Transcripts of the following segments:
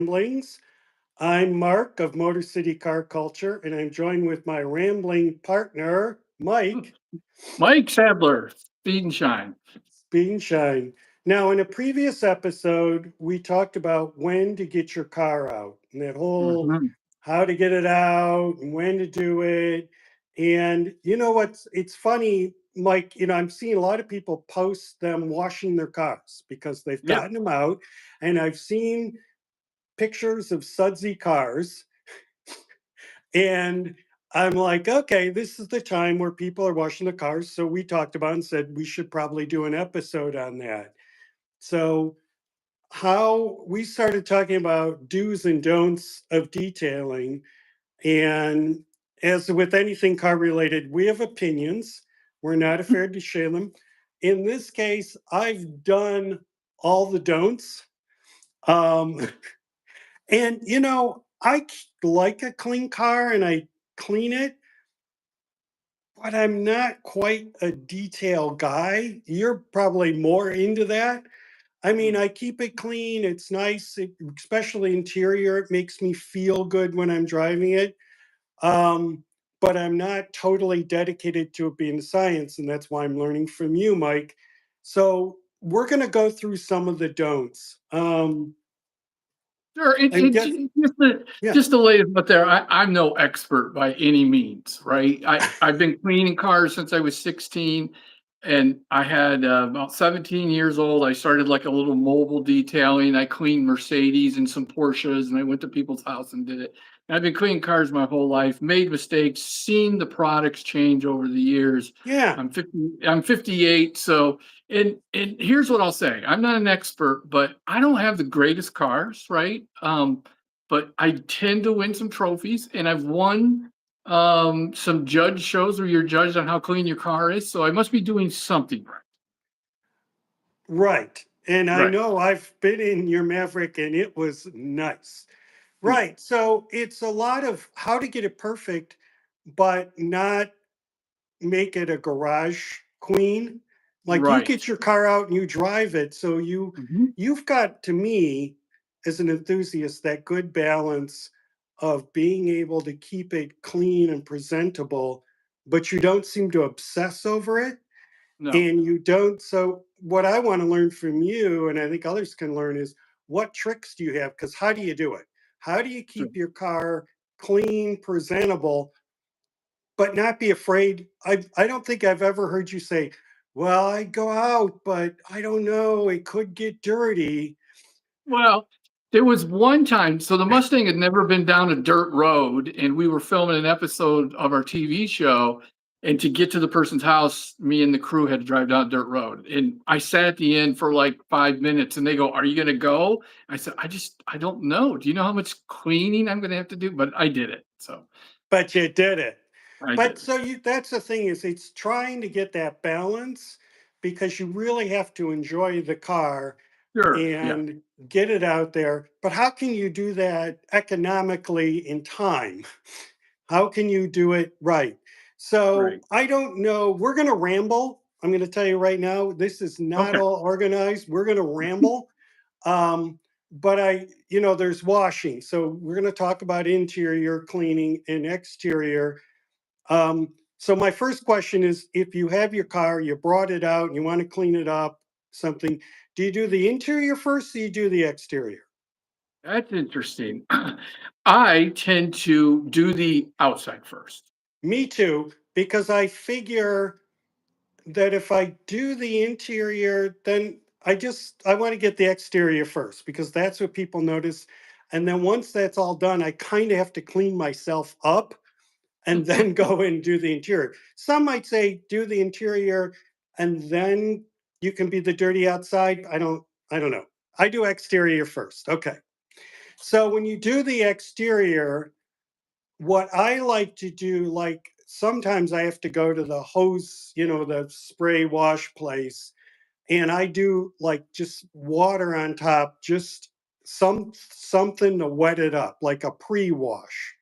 Ramblings. I'm Mark of Motor City Car Culture, and I'm joined with my rambling partner, Mike Mike Sadler, Speed and Shine. Beanshine. Now, in a previous episode, we talked about when to get your car out and that whole Mhm. how to get it out and when to do it. And you know what's it's funny, Mike, I'm seeing a lot of people post them washing their cars because they've Yep. gotten them out. And I've seen pictures of sudsy cars. And I'm like, okay, this is the time where people are washing the cars. So we talked about and said we should probably do an episode on that. So, how we started talking about do's and don'ts of detailing. And as with anything car related, we have opinions. We're not afraid to share them. In this case, I've done all the don'ts. Um, and, like a clean car and I clean it, but I'm not quite a detail guy. You're probably more into that. I mean, Mm. I keep it clean. It's nice, especially interior. It makes me feel good when I'm driving it. Um, but I'm not totally dedicated to it being science, and that's why I'm learning from you, Mike. So we're going to go through some of the don'ts. Sure. And guess, yeah, Just to lay it out there, I'm no expert by any means, right? I've been cleaning cars since I was 16, and I had about 17 years old. I started like a little mobile detailing. I cleaned Mercedes and some Porsches, and I went to people's house and did it. And I've been cleaning cars my whole life, made mistakes, seen the products change over the years. yeah, I'm 58, so and here's what I'll say. I'm not an expert, but I don't have the greatest cars, right? But I tend to win some trophies, and I've won some judge shows where you're judged on how clean your car is. So I must be doing something right. right. And I Right. know I've been in your Maverick and it was nice. Yeah. Right. So it's a lot of how to get it perfect, but not make it a garage queen. Like you Right. get your car out and you drive it. So Mhm. you've got to me as an enthusiast that good balance of being able to keep it clean and presentable, but you don't seem to obsess over it. No. And you don't. So what I want to learn from you, and I think others can learn, is what tricks do you have? Because how do you do it? How do you Sure. keep your car clean, presentable, but not be afraid? I don't think I've ever heard you say, "Well, I go out, but I don't know, it could get dirty." Well, there was one time, so the Mustang had never been down a dirt road, and we were filming an episode of our TV show. And to get to the person's house, me and the crew had to drive down a dirt road. And I sat at the end for like 5 minutes, and they go, "Are you going to go?" I said, I don't know. Do you know how much cleaning I'm going to have to do?" But I did it. So But you did it. I But did it. so you that's the thing is it's trying to get that balance because you really have to enjoy the car Sure. Yeah. and get it out there. But how can you do that economically in time? How can you do it right? So Right. I don't know. We're going to ramble. I'm going to tell you right now, this is not Okay. all organized. We're going to ramble. But there's washing. So we're going to talk about interior cleaning and exterior. So my first question is if you have your car, you brought it out and you want to clean it up, something, do you do the interior first or do you do the exterior? That's interesting. I tend to do the outside first. Me too, because I figure that if I do the interior, then I want to get the exterior first because that's what people notice. And then once that's all done, I kind of have to clean myself up and then go and do the interior. Some might say do the interior and then you can be the dirty outside. I don't know. I do exterior first. Okay. So when you do the exterior, what I like to do, like sometimes I have to go to the hose, the spray wash place, and I do like just water on top, just something to wet it up, like a pre-wash.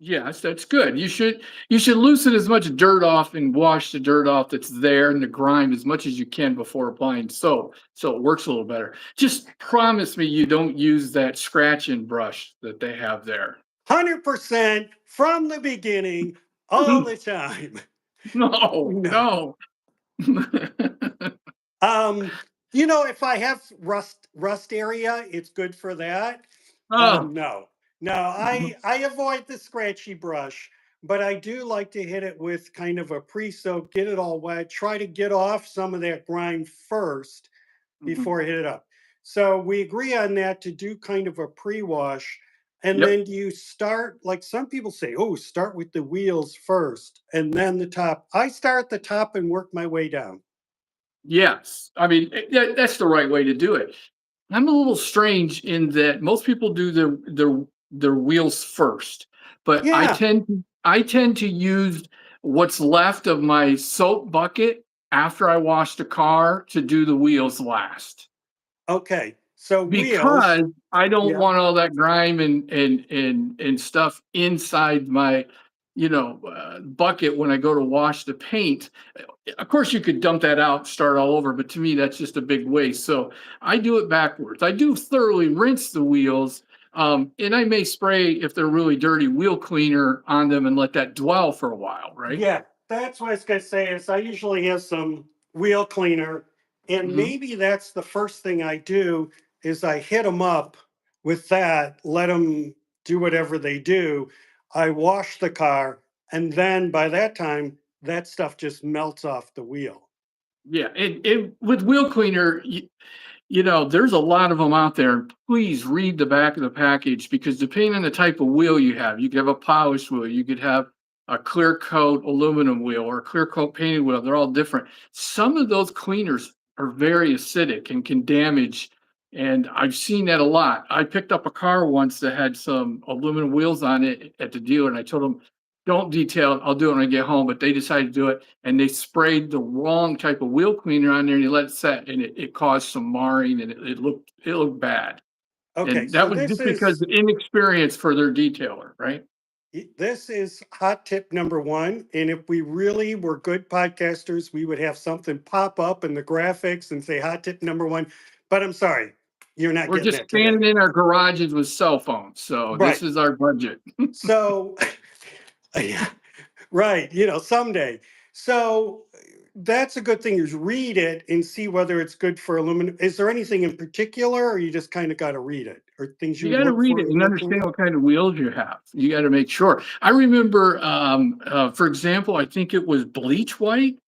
Yes, that's good. You should loosen as much dirt off and wash the dirt off that's there and the grime as much as you can before applying soap, so it works a little better. Just promise me you don't use that scratching brush that they have there. 100% from the beginning, all the time. No, No. no. Um, if I have rust area, it's good for that. Oh, No, no, I avoid the scratchy brush, but I do like to hit it with kind of a pre-soak, get it all wet, try to get off some of that grime first mhm. before I hit it up. So we agree on that to do kind of a pre-wash. And Yep. then do you start, like some people say, oh, start with the wheels first and then the top. I start at the top and work my way down. Yes. I mean, that's the right way to do it. I'm a little strange in that most people do their wheels first, but Yeah. I tend to use what's left of my soap bucket after I wash the car to do the wheels last. Okay. So wheels. Because I don't Yeah. want all that grime and stuff inside my, bucket when I go to wash the paint. Of course, you could dump that out, start all over, but to me, that's just a big waste. So I do it backwards. I do thoroughly rinse the wheels, and I may spray if they're really dirty wheel cleaner on them and let that dwell for a while, right? Yeah. That's what I was gonna say is I usually have some wheel cleaner, and Hmm. maybe that's the first thing I do is I hit them up with that, let them do whatever they do. I wash the car, and then by that time, that stuff just melts off the wheel. Yeah, it with wheel cleaner, there's a lot of them out there. Please read the back of the package because depending on the type of wheel you could have a polished wheel, you could have a clear coat aluminum wheel or a clear coat painted wheel. They're all different. Some of those cleaners are very acidic and can damage. And I've seen that a lot. I picked up a car once that had some aluminum wheels on it at the dealer, and I told them, don't detail it. I'll do it when I get home. But they decided to do it, and they sprayed the wrong type of wheel cleaner on there, and they let it set, and it caused some marring, and it looked bad. Okay, And that so was just because of inexperience for their detailer, right? this is hot tip number one. And if we really were good podcasters, we would have something pop up in the graphics and say hot tip number one. But I'm sorry, you're not We're getting just that today. standing in our garages with cell phones, so this Right. is our budget. So, yeah, right. Someday. So that's a good thing is read it and see whether it's good for aluminum. Is there anything in particular, or you just kind of got to read it, or things you You would got to look read for it in and looking? understand what kind of wheels you have. You got to make sure. I remember, for example, I think it was bleach white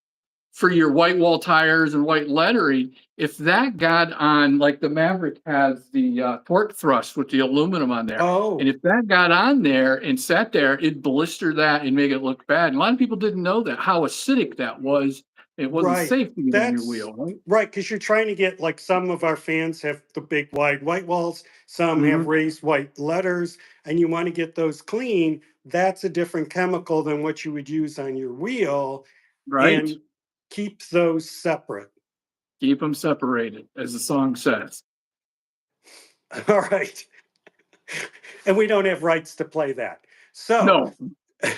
for your white wall tires and white lettering. If that got on, like the Maverick has the torque thrust with the aluminum on there, and Oh, if that got on there and sat there, it'd blister that and make it look bad. And a lot of people didn't know that how acidic that was. It wasn't right. safe to get on your That's wheel, right? right, because you're trying to get like some of our fans have the big wide white walls, some have Hmm. raised white letters, and you want to get those clean. That's a different chemical than what you would use on your wheel Right? and keeps those separate. Keep them separated, as the song says. All right. And we don't have rights to play that. So, No,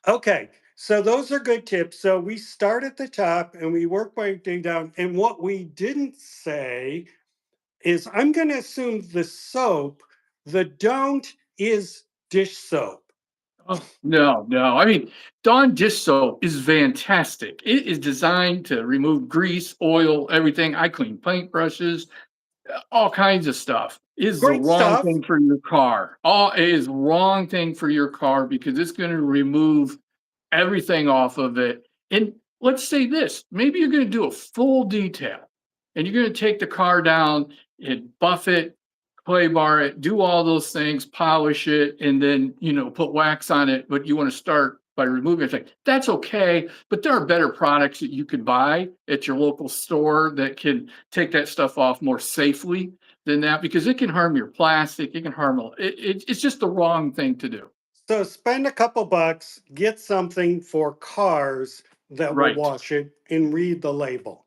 okay. So those are good tips. So we start at the top and we work our way down. And what we didn't say is I'm going to assume the soap, the don't is dish soap. oh, no, no. I mean, Dawn dish soap is fantastic. It is designed to remove grease, oil, everything. I clean paintbrushes, all kinds of stuff. Is the Great wrong stuff. thing for your car. All it is wrong thing for your car because it's going to remove everything off of it. And let's say this, maybe you're going to do a full detail and you're going to take the car down and buff it, clay bar it, do all those things, polish it, and then, put wax on it. But you want to start by removing everything. That's okay. But there are better products that you could buy at your local store that can take that stuff off more safely than that because it can harm your plastic. It can harm it's just the wrong thing to do. So spend a couple bucks, get something for cars that will Right. wash it and read the label.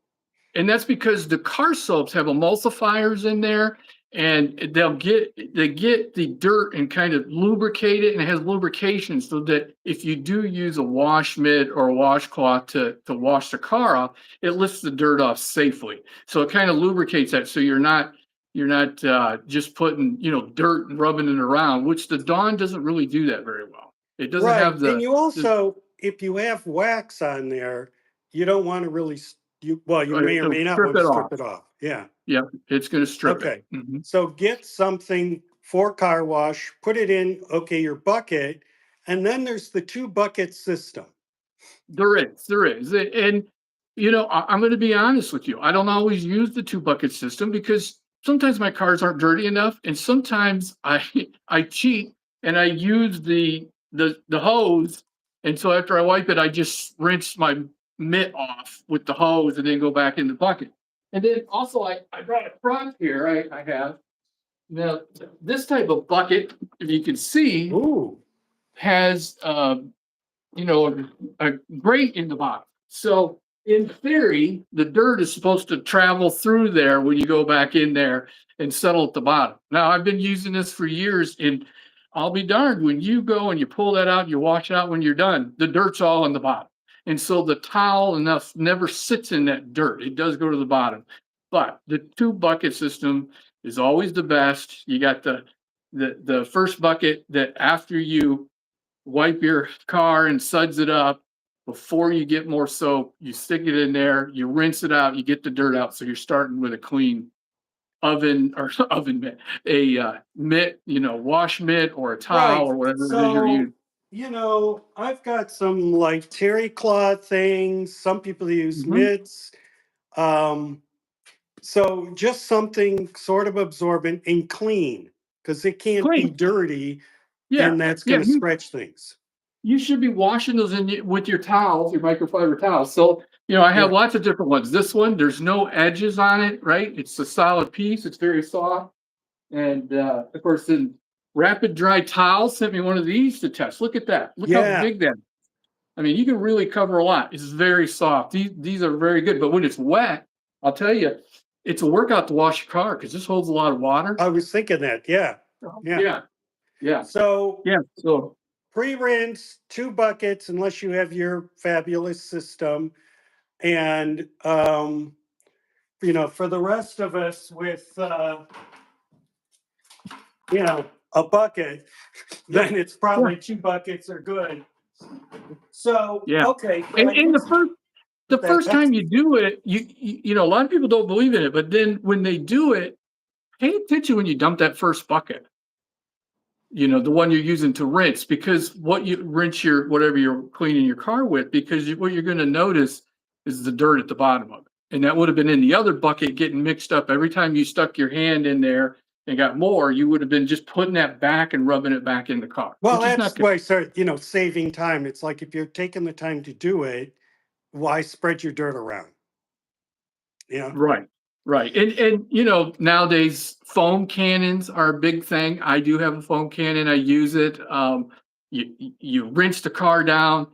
And that's because the car soaps have emulsifiers in there, and they get the dirt and kind of lubricate it, and it has lubrication so that if you do use a wash mitt or a washcloth to wash the car off, it lifts the dirt off safely. So it kind of lubricates that, so you're not just putting dirt and rubbing it around, which the Dawn doesn't really do that very well. It doesn't Right. have And the you also, if you have wax on there, you don't want to really, you may or may not strip want to it strip off. it off. Yeah. Yeah, it's going to strip Okay. it. Mhm. So get something for car wash, put it in, okay, your bucket, and then there's the 2 bucket system. There is. And, I'm going to be honest with you. I don't always use the 2 bucket system because sometimes my cars aren't dirty enough. And sometimes I cheat and I use the hose. And so after I wipe it, I just rinse my mitt off with the hose and then go back in the bucket. And then also I brought a front here. I have now this type of bucket, if you can see, Ooh. has a grate in the bottom. So in theory, the dirt is supposed to travel through there when you go back in there and settle at the bottom. Now I've been using this for years, and I'll be darned, when you go and you pull that out, you wash it out when you're done, the dirt's all in the bottom. And so the towel enough never sits in that dirt. It does go to the bottom. But the 2 bucket system is always the best. You got the first bucket that after you wipe your car and suds it up before you get more soap, you stick it in there, you rinse it out, you get the dirt out, so you're starting with a clean oven or oven mitt, a mitt, wash mitt or a towel Right. or whatever it is you're So, using. I've got some like terry cloth things. Some people use Mhm. mitts. Um, so just something sort of absorbent and clean because it can't be Clean. dirty Yeah. and that's Yeah. going to stretch things. You should be washing those with your towels, your microfiber towels. So, I have Yeah. lots of different ones. This one, there's no edges on it, right? It's a solid piece. It's very soft. And of course, then Rapid Dry Towels sent me one of these to test. Look at that. Look how Yeah. big that is. I mean, you can really cover a lot. It's very soft. These are very good. But when it's wet, I'll tell you, it's a workout to wash your car because this holds a lot of water. I was thinking that. Yeah. Yeah. Yeah. Yeah. So Yeah. So, pre-rinse 2 buckets unless you have your fabulous system. And for the rest of us with a bucket, then it's probably 2 buckets are good. So yeah. okay, so I And guess the that first time that's you do it, a lot of people don't believe in it, but then when they do it, pay attention when you dump that first bucket. The one you're using to rinse, because what you rinse whatever you're cleaning your car with, because what you're going to notice is the dirt at the bottom of it. And that would have been in the other bucket getting mixed up. Every time you stuck your hand in there and got more, you would have been just putting that back and rubbing it back in the car, well, which is that's not good. why I start, saving time. It's like if you're taking the time to do it, why spread your dirt around? Yeah. Right. Right. And nowadays foam cannons are a big thing. I do have a foam cannon. I use it. You rinse the car down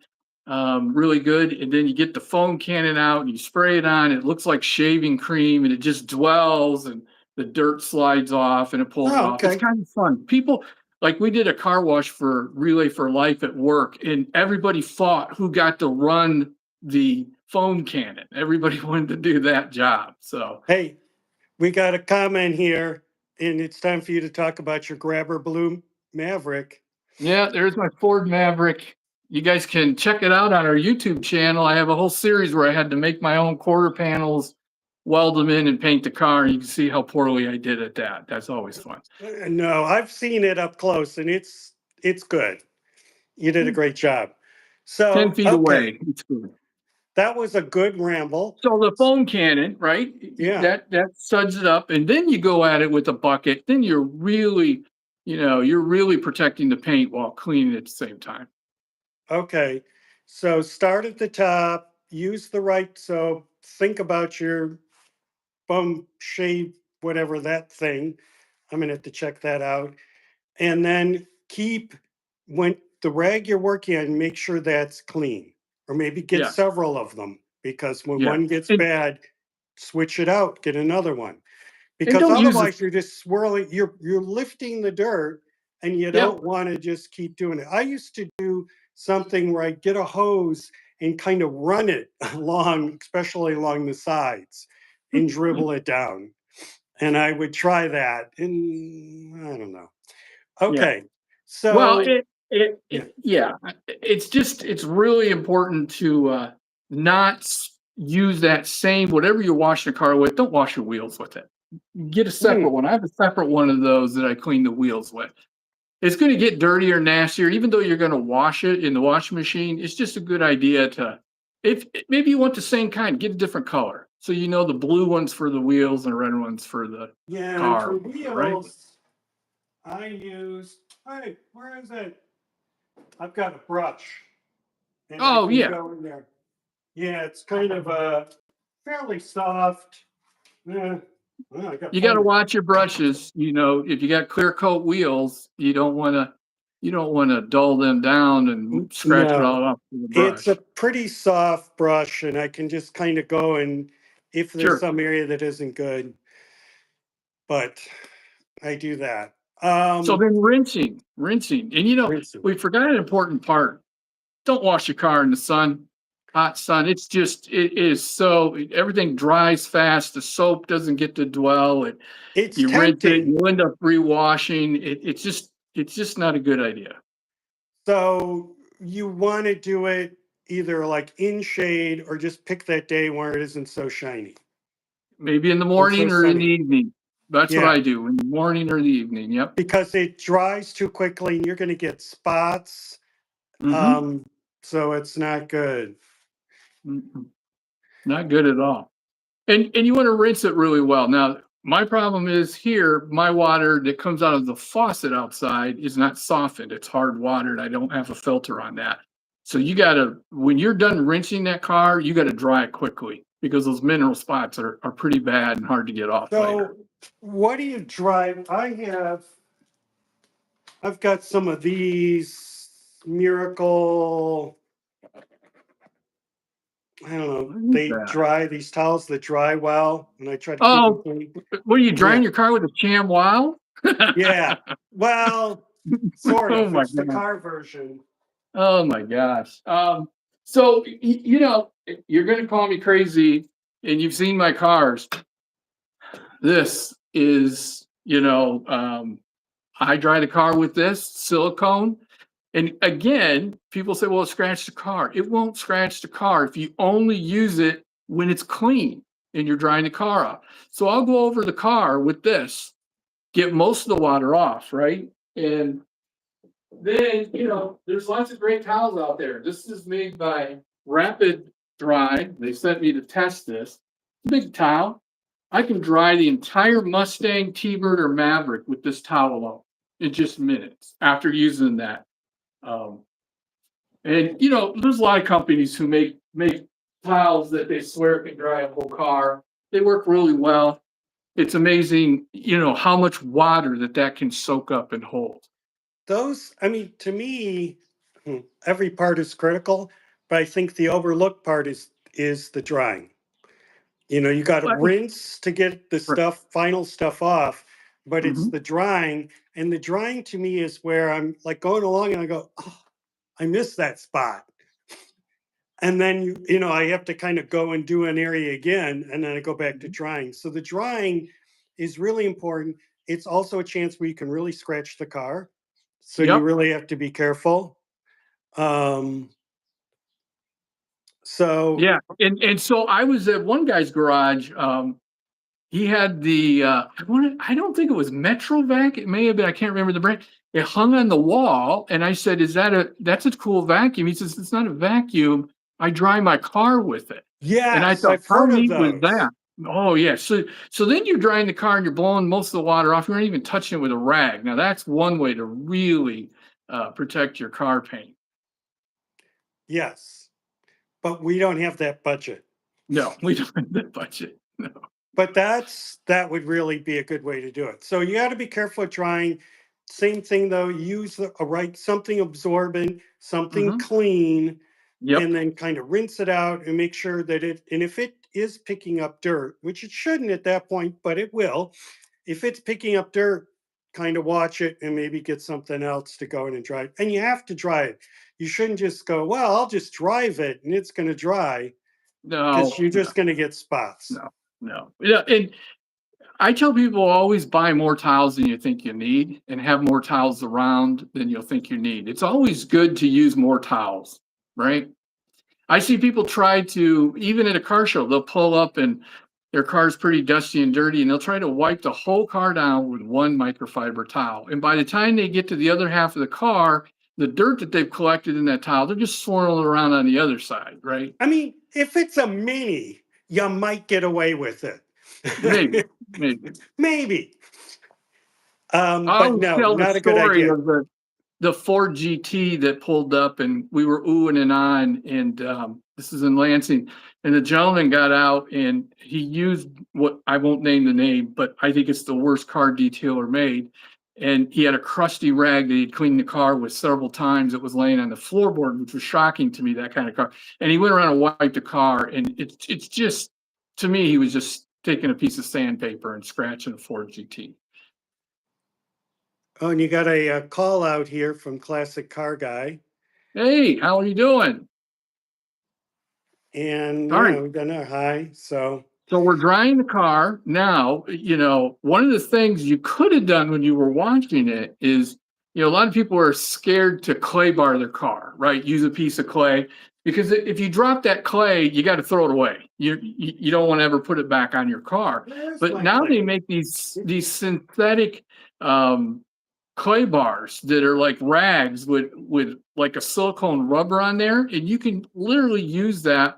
really good, and then you get the foam cannon out and you spray it on. It looks like shaving cream, and it just dwells, and the dirt slides off and it pulls it Oh, off. It's okay. kind of fun. People, like, we did a car wash for Relay for Life at work, and everybody fought who got to run the foam cannon. Everybody wanted to do that job. So Hey, we got a comment here, and it's time for you to talk about your Grabber Blue Maverick. yeah, there's my Ford Maverick. You guys can check it out on our YouTube channel. I have a whole series where I had to make my own quarter panels, weld them in, and paint the car. And you can see how poorly I did at that. That's always fun. No, I've seen it up close, and it's good. You did a great job. 10 So, feet okay, away. It's good. that was a good ramble. So the foam cannon, right? Yeah. That suds it up, and then you go at it with a bucket. Then you're really protecting the paint while cleaning at the same time. Okay. So start at the top, use the right soap, think about your bum shave, whatever that thing. I'm gonna have to check that out. And then keep when the rag you're working on, make sure that's clean. Or maybe get Yes, several of them because when yeah. one gets And bad, switch it out, get another one. And because don't use it. otherwise you're just swirling, you're lifting the dirt and you Yep. don't want to just keep doing it. I used to do something where I'd get a hose and kind of run it along, especially along the sides, and dribble it down. And I would try that. And I don't know. Yeah. Okay. Well, So yeah. yeah, it's just, it's really important to not use that same, whatever you're washing a car with, don't wash your wheels with it. Get a separate Mm, one. I have a separate one of those that I clean the wheels with. It's going to get dirtier, nastier, even though you're going to wash it in the washing machine. It's just a good idea to, if maybe you want the same kind, get a different color. So you know the blue one's for the wheels and the red one's for the Yeah. And car, for right? wheels, I use, hey, where is it? I've got a brush and I Oh can yeah. go in there. Yeah, it's kind of a fairly soft. Yeah, well, I got You got to plenty. watch your brushes. You know, if you got clear coat wheels, you don't want to dull them down and scratch it No, all up with a it's a brush. pretty soft brush, and I can just kind of go and if there's Sure. some area that isn't good, but I do that. So then rinsing, and Rinsing. we forgot an important part. Don't wash your car in the sun, hot sun. It's just, it is so, everything dries fast. The soap doesn't get to dwell. It's You rinse it, tempting. you end up rewashing. It's just not a good idea. So you want to do it either like in shade or just pick that day where it isn't so shiny Maybe in the and so morning or in the sunny. evening. That's what Yeah, I do, in the morning or the evening. Yep. because it dries too quickly and you're going to get spots. Hmm. Um, so it's not good. Not good at all. And you want to rinse it really well. Now, my problem is here, my water that comes out of the faucet outside is not softened. It's hard water, and I don't have a filter on that. So you gotta, when you're done rinsing that car, you gotta dry it quickly because those mineral spots are pretty bad and hard to get off later. So what do you drive? I've got some of these Miracle, I don't know, What is they that? dry these towels that dry well, and I try to keep them Oh, clean. what are you Yeah. drying your car with a Cham Wow? Yeah. Well, sort Oh of. my It's the god. car version. Oh my gosh. So you're gonna call me crazy, and you've seen my cars. This is, I dry the car with this silicone. And again, people say, well, it scratched the car. It won't scratch the car if you only use it when it's clean and you're drying the car off. So I'll go over the car with this, get most of the water off, right? And then, there's lots of great towels out there. This is made by Rapid Dry. They sent me to test this. Big towel. I can dry the entire Mustang, T-Bird, or Maverick with this towel alone in just minutes after using that. Um, and there's a lot of companies who make towels that they swear can dry a whole car. They work really well. It's amazing, how much water that can soak up and hold. Those, I mean, to me, every part is critical, but I think the overlooked part is the drying. You got to But rinse to get the final stuff off, but it's mhm. the drying. And the drying to me is where I'm like going along and I go, oh, I missed that spot. And then, I have to kind of go and do an area again, and then I go back to drying. So the drying is really important. It's also a chance where you can really scratch the car. So you Yep. really have to be careful. Um, so Yeah. And so I was at one guy's garage. He had the I don't think it was Metrovac. It may have been, I can't remember the brand. It hung on the wall, and I said, that's a cool vacuum. He says, it's not a vacuum. I dry my car with it. And I yes, thought, I've how heard of neat was those. that? Oh yeah. So then you're drying the car and you're blowing most of the water off. You're not even touching it with a rag. Now that's one way to really protect your car paint. Yes, but we don't have that budget. No, we don't have that budget. No. But that would really be a good way to do it. So you got to be careful with drying. Same thing though, use a right something absorbent, something Hmm. clean, Yep. and then kind of rinse it out and make sure that it, and if it is picking up dirt, which it shouldn't at that point, but it will. If it's picking up dirt, kind of watch it and maybe get something else to go in and dry. And you have to dry it. You shouldn't just go, well, I'll just drive it and it's going to dry, because No, you're no, just going to get spots. no, no. Yeah, and I tell people always buy more towels than you think you need and have more towels around than you'll think you need. It's always good to use more towels, right? I see people try to, even at a car show, they'll pull up and their car's pretty dusty and dirty, and they'll try to wipe the whole car down with one microfiber towel. And by the time they get to the other half of the car, the dirt that they've collected in that towel, they're just swirling around on the other side, right? I mean, if it's a mini, you might get away with it. Maybe, maybe. Maybe. I But always no, tell the not a good story idea. of the Ford GT that pulled up and we were oohing and on, and this is in Lansing, and the gentleman got out and he used what I won't name the name, but I think it's the worst car detailer made. And he had a crusty rag that he'd cleaned the car with several times. It was laying on the floorboard, which was shocking to me, that kind of car. And he went around and wiped the car, and it's just, to me, he was just taking a piece of sandpaper and scratching a Ford GT. Oh, and you got a call out here from Classic Car Guy. Hey, how are you doing? And, All right. we've done our high. So, So we're drying the car now. One of the things you could have done when you were watching it is, a lot of people are scared to clay bar their car, right? Use a piece of clay, because if you drop that clay, you got to throw it away. You don't want to ever put it back on your car. where's But my now they clay? make these synthetic clay bars that are like rags with like a silicone rubber on there, and you can literally use that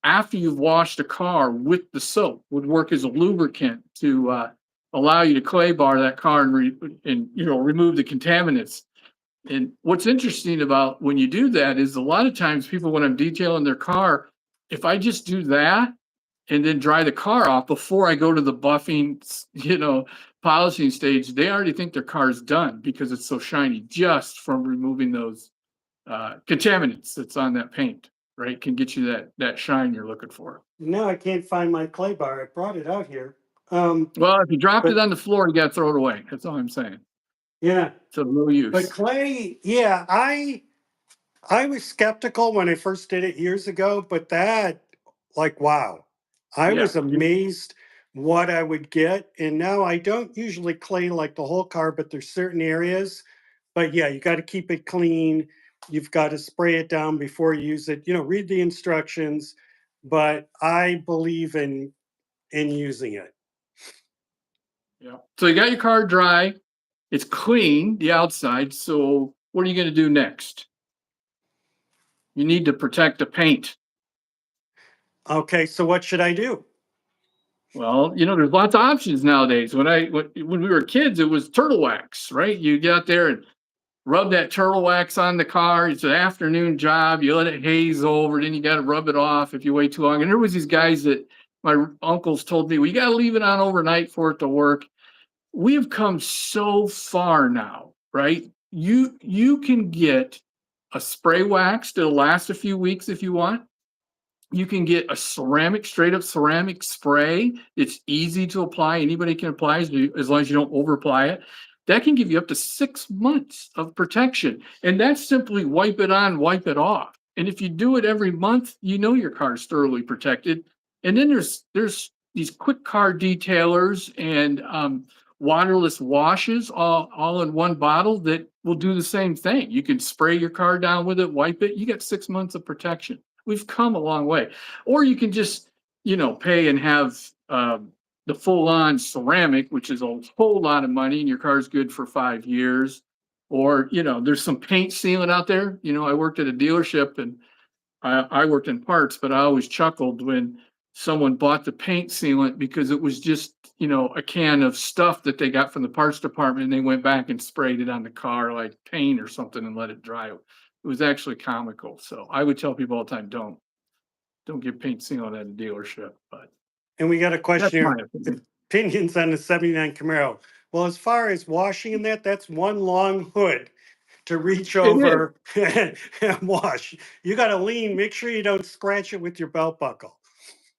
after you've washed a car with the soap. Would work as a lubricant to allow you to clay bar that car and remove the contaminants. And what's interesting about when you do that is a lot of times people, when I'm detailing their car, if I just do that and then dry the car off before I go to the buffing, polishing stage, they already think their car's done because it's so shiny just from removing those contaminants that's on that paint, right? Can get you that shine you're looking for. Now I can't find my clay bar. I brought it out here. Well, if you dropped But it on the floor, you got to throw it away. That's all I'm saying. yeah, So no but use. clay, yeah, I was skeptical when I first did it years ago, but that, like, wow, I Yeah. was amazed what I would get. And now I don't usually clay like the whole car, but there's certain areas. But yeah, you got to keep it clean. You've got to spray it down before you use it. Read the instructions. But I believe in using it. Yeah. So you got your car dry. It's clean, the outside. So what are you going to do next? You need to protect the paint. Okay, so what should I do? Well, there's lots of options nowadays. When we were kids, it was turtle wax, right? You get out there and rub that turtle wax on the car. It's an afternoon job. You let it haze over, then you got to rub it off if you wait too long. And there was these guys that my uncles told me, well, you got to leave it on overnight for it to work. We have come so far now, right? You can get a spray wax that'll last a few weeks if you want. You can get a straight up ceramic spray. It's easy to apply. Anybody can apply as long as you don't over apply it. That can give you up to 6 months of protection. And that's simply wipe it on, wipe it off. And if you do it every month, your car's thoroughly protected. And then there's these quick car detailers and waterless washes all in one bottle that will do the same thing. You can spray your car down with it, wipe it. You get 6 months of protection. We've come a long way. Or you can just, pay and have the full-on ceramic, which is a whole lot of money, and your car's good for 5 years. Or, there's some paint sealant out there. I worked at a dealership and I worked in parts, but I always chuckled when someone bought the paint sealant because it was just, a can of stuff that they got from the parts department, and they went back and sprayed it on the car like paint or something and let it dry. It was actually comical. So I would tell people all the time, don't get paint sealant at a dealership. But And we got a that's question my here. opinion. Opinions on the 79 Camaro. Well, as far as washing in that's one long hood to reach It is. over and wash. You got to lean. Make sure you don't scratch it with your belt buckle.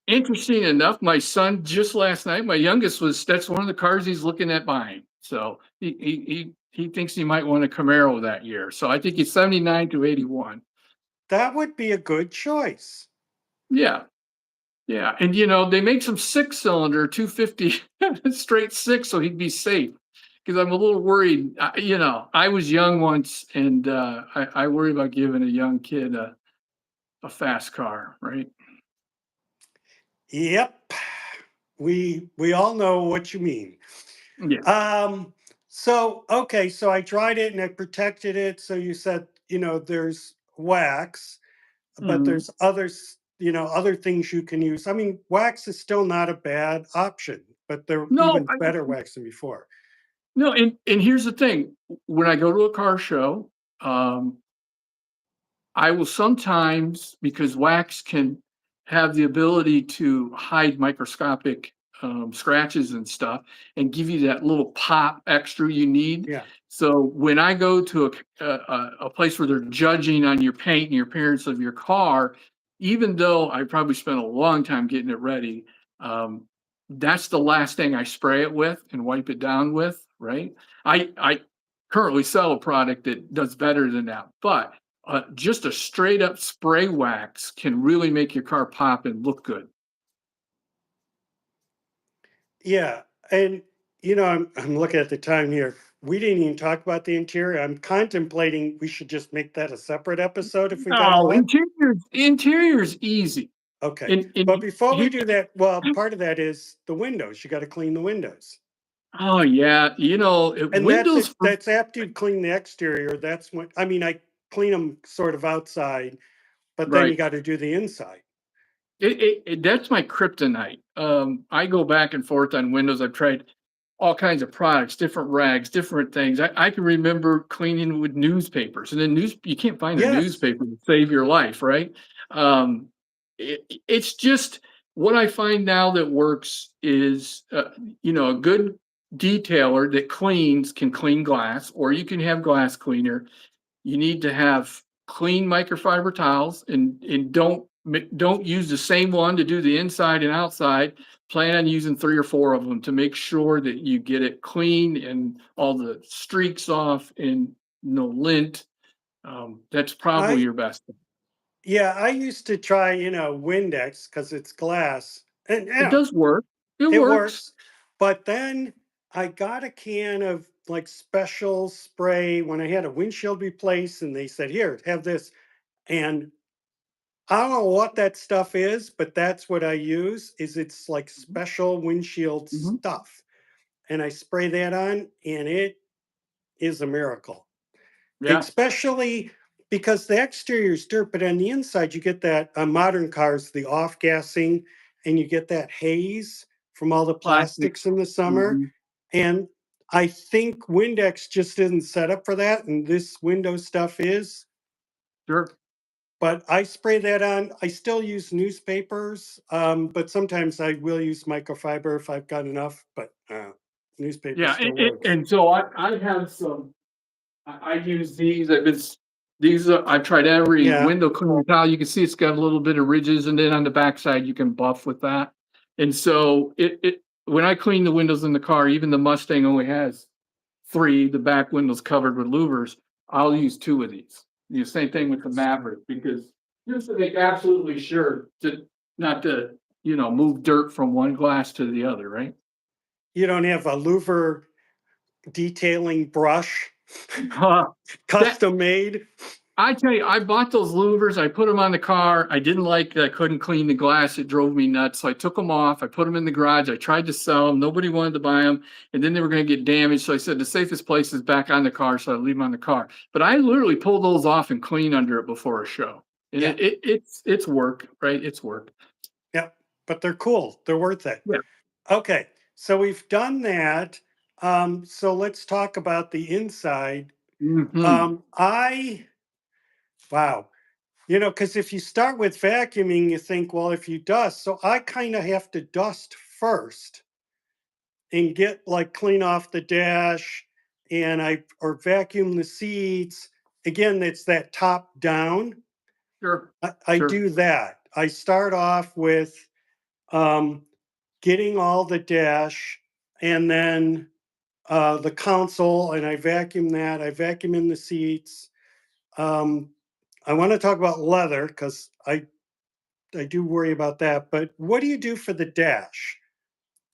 Interesting enough, my son just last night, my youngest that's one of the cars he's looking at buying. So he thinks he might want a Camaro that year. So I think he's 79 to 81. That would be a good choice. Yeah. Yeah. And they make some 6-cylinder 250 straight six, so he'd be safe. Because I'm a little worried. I was young once, and I worry about giving a young kid a fast car, right? Yep. We all know what you mean. Yeah. So okay, so I tried it and I protected it. So you said, there's wax, but Mhm. there's others, other things you can use. I mean, wax is still not a bad option, but they're No, even better wax than before. no, and here's the thing. When I go to a car show, um, I will sometimes, because wax can have the ability to hide microscopic scratches and stuff and give you that little pop extra you need. Yeah. So when I go to a place where they're judging on your paint and your appearance of your car, even though I probably spent a long time getting it ready, um, that's the last thing I spray it with and wipe it down with, right? I currently sell a product that does better than that, but just a straight up spray wax can really make your car pop and look good. Yeah. And I'm looking at the time here. We didn't even talk about the interior. I'm contemplating we should just make that a separate episode if we got a No, lot. interior's easy. Okay. And But before we here, do that, well, part of that is the windows. You got to clean the windows. oh yeah, And that's it. windows for That's after you clean the exterior. That's when, I mean, I clean them sort of outside, but then you right. got to do the inside. That's my kryptonite. I go back and forth on windows. I've tried all kinds of products, different rags, different things. I can remember cleaning with newspapers, and then you can't find a Yes. newspaper to save your life, right? Um, it's just what I find now that works is, a good detailer that cleans can clean glass, or you can have glass cleaner. You need to have clean microfiber towels, and don't use the same one to do the inside and outside. Plan on using 3 or 4 of them to make sure that you get it clean and all the streaks off and no lint. That's probably I, your best. yeah, I used to try, Windex because it's glass and It does work. It it works. works. But then I got a can of like special spray when I had a windshield replaced and they said, here, have this. And I don't know what that stuff is, but that's what I use. Is it's like special windshield Mhm. stuff, and I spray that on, and it is a miracle. Yeah, Especially because the exterior is dirt, but on the inside you get that on modern cars, the off gassing, and you get that haze from all the plastic. plastics in the summer. Mhm. And I think Windex just isn't set up for that, and this window stuff is. Sure. But I spray that on. I still use newspapers, but sometimes I will use microfiber if I've got enough. But newspaper Yeah, still works. and so I have some. I use these. I've tried every Yeah, window cleaning towel. You can see it's got a little bit of ridges, and then on the backside you can buff with that. And so it when I clean the windows in the car, even the Mustang only has 3. The back windows covered with louvers. I'll use 2 of these. The same thing with the Maverick, because just to make absolutely sure to not to move dirt from one glass to the other, right? you don't have a louver detailing brush, That custom made. I tell you, I bought those louvers. I put them on the car. I didn't like that I couldn't clean the glass. It drove me nuts. So I took them off. I put them in the garage. I tried to sell them. Nobody wanted to buy them. And then they were going to get damaged. So I said the safest place is back on the car. So I leave them on the car. But I literally pull those off and clean under it before a show. And Yeah, it's work, right? It's work. yeah, but they're cool. They're worth it. Yeah. Okay, so we've done that. So let's talk about the inside. Hmm. I Wow. Because if you start with vacuuming, you think, well, if you dust, so I kind of have to dust first and get like clean off the dash and or vacuum the seats. Again, it's that top down. Sure. I Sure. do that. I start off with um, getting all the dash, and then the console, and I vacuum that. I vacuum in the seats. Um, I want to talk about leather because I do worry about that. But what do you do for the dash?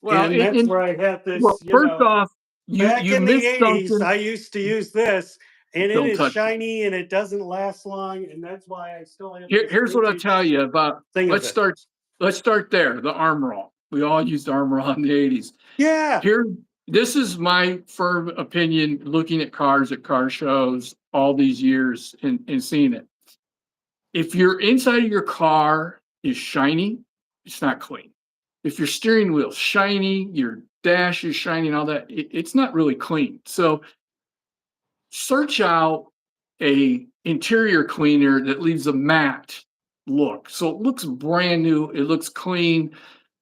Well, And that's where I had well, this, first off, back you in the missed 80s, something. I used to use this, and it Don't is touch it. shiny and it doesn't last long. And that's why I still have this Here's what I'll tell vintage you about. thing of Let's it. start. Let's start there. The Armor All. We all used Armor All in the '80s. Yeah. Here, this is my firm opinion. Looking at cars at car shows all these years and seeing it. If your inside of your car is shiny, it's not clean. If your steering wheel's shiny, your dash is shiny, and all that, it's not really clean. So search out a interior cleaner that leaves a matte look. So it looks brand new. It looks clean.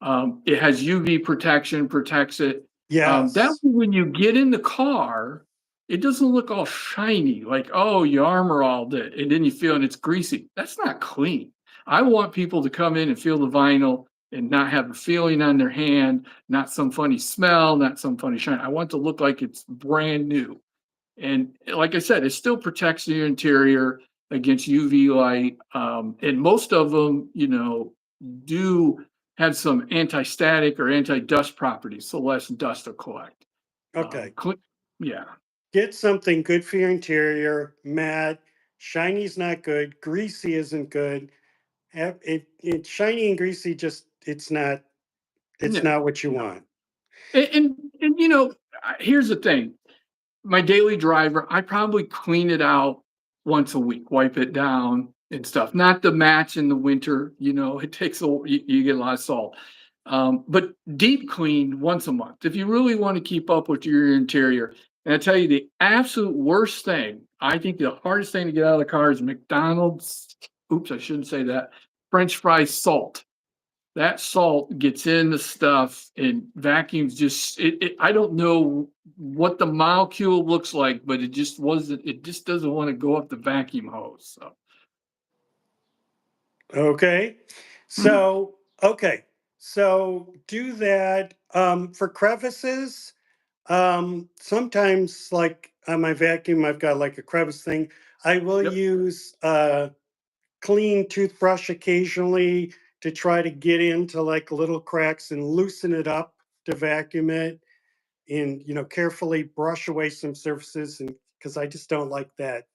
It has UV protection, protects it. That Yes. way when you get in the car, it doesn't look all shiny, like, oh, you armor all it, and then you feel and it's greasy. That's not clean. I want people to come in and feel the vinyl and not have a feeling on their hand, not some funny smell, not some funny shine. I want it to look like it's brand new. And like I said, it still protects the interior against UV light. And most of them, do have some anti-static or anti-dust properties, so less dust will collect. Okay. Yeah, Get something good for your interior. Matte. Shiny's not good. Greasy isn't good. It shiny and greasy, just it's no, not what you no. want. And here's the thing. My daily driver, I probably clean it out once a week, wipe it down and stuff. Not the match in the winter, it takes you get a lot of salt. But deep clean once a month. If you really want to keep up with your interior, and I tell you the absolute worst thing, I think the hardest thing to get out of the car is McDonald's. Oops, I shouldn't say that. French fry salt. That salt gets in the stuff and vacuums just I don't know what the molecule looks like, but it just doesn't want to go up the vacuum hose. So Okay. mhm. So, okay. So do that for crevices. Sometimes, like on my vacuum, I've got like a crevice thing. I will Yep. use clean toothbrush occasionally to try to get into like little cracks and loosen it up to vacuum it, and carefully brush away some surfaces, and because I just don't like that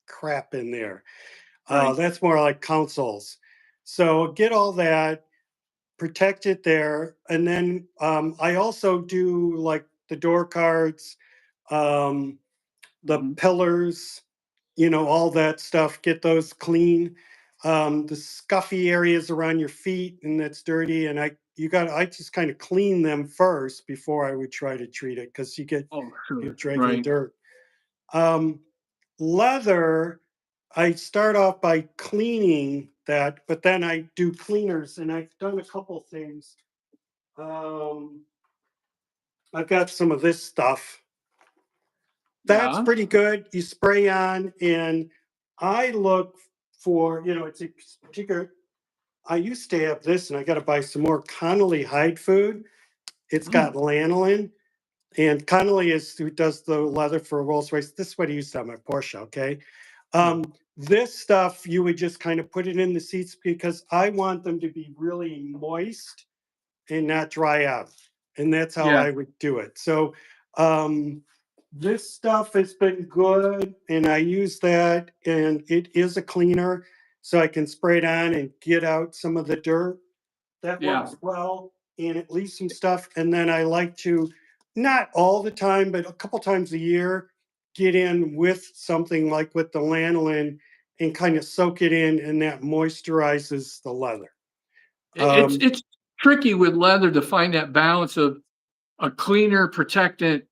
crap in there. Right. That's more like consoles. So get all that, protect it there, and then I also do like the door cards, um, the Mhm. pillars, all that stuff. Get those clean. The scuffy areas around your feet and that's dirty, and I just kind of clean them first before I would try to treat it because Oh, you sure. drag in Right. dirt. Um, Leather, I start off by cleaning that, but then I do cleaners, and I've done a couple things. Um, I've got some of this stuff. That's Yeah. pretty good. You spray on, and I look for, it's a particular. I used to have this, and I got to buy some more Connolly hide food. It's got Mm. lanolin, and Connolly is who does the leather for Rolls Royce. This is what he used on my Porsche. Okay. Yeah. This stuff, you would just kind of put it in the seats because I want them to be really moist and not dry out. And that's how Yeah. I would do it. So um, this stuff has been good, and I use that, and it is a cleaner. So I can spray it on and get out some of the dirt. That Yeah. works well, and it leaves some stuff. And then I like to, not all the time, but a couple times a year, get in with something like with the lanolin and kind of soak it in, and that moisturizes the leather. It's Um, it's tricky with leather to find that balance of a cleaner protectant